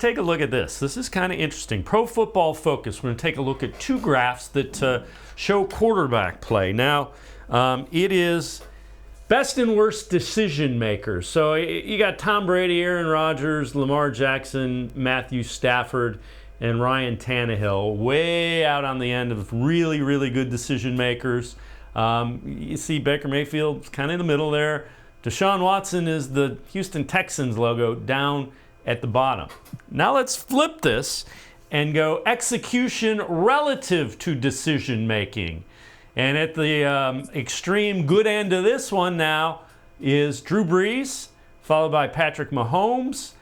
take a look at this. This is kind of interesting. Pro Football Focus. We're going to take a look at two graphs that show quarterback play. Now, it is best and worst decision makers. So you got Tom Brady, Aaron Rodgers, Lamar Jackson, Matthew Stafford, and Ryan Tannehill way out on the end of really, really good decision makers. You see Baker Mayfield kind of in the middle there. Deshaun Watson is the Houston Texans logo down at the bottom. Now let's flip this and go execution relative to decision making. And at the extreme good end of this one now is Drew Brees, followed by Patrick Mahomes,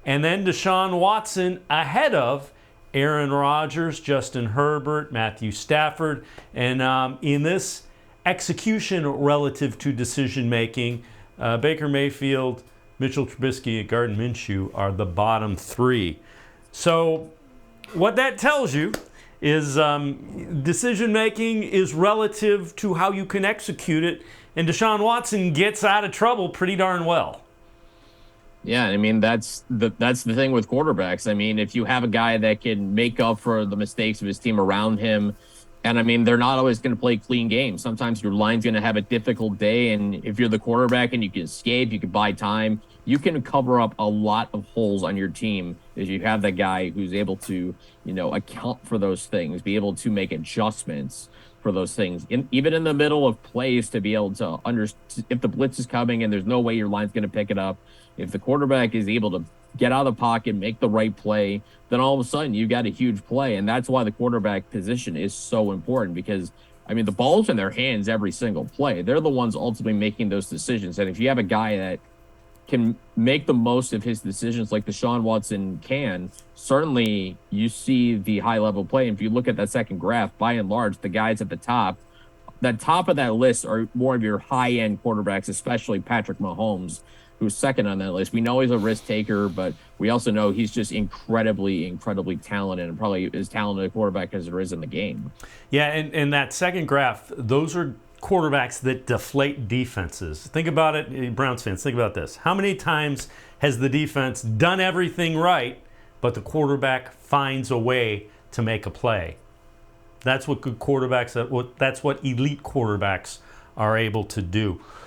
and then Deshaun Watson ahead of Aaron Rodgers, Justin Herbert, Matthew Stafford. And in this execution relative to decision making, Baker Mayfield, Mitchell Trubisky, and Gardner Minshew are the bottom three. So what that tells you is decision making is relative to how you can execute it, and Deshaun Watson gets out of trouble pretty darn well. Yeah, I mean, that's the thing with quarterbacks. I mean, if you have a guy that can make up for the mistakes of his team around him, and I mean, they're not always going to play clean games. Sometimes your line's going to have a difficult day, and if you're the quarterback and you can escape, you can buy time, you can cover up a lot of holes on your team if you have that guy who's able to, account for those things, be able to make adjustments for those things, even in the middle of plays, to be able to understand if the blitz is coming and there's no way your line's going to pick it up. If the quarterback is able to get out of the pocket, make the right play, then all of a sudden you got a huge play. And that's why the quarterback position is so important, because, I mean, the ball's in their hands every single play. They're the ones ultimately making those decisions. And if you have a guy that can make the most of his decisions like Deshaun Watson can, certainly you see the high-level play. And if you look at that second graph, by and large, the guys at the top of that list are more of your high-end quarterbacks, especially Patrick Mahomes, who's second on that list. We know he's a risk taker, but we also know he's just incredibly, incredibly talented, and probably as talented a quarterback as there is in the game. Yeah, and that second graph, those are quarterbacks that deflate defenses. Think about it, Browns fans, think about this. How many times has the defense done everything right, but the quarterback finds a way to make a play? That's what good quarterbacks, that's what elite quarterbacks are able to do.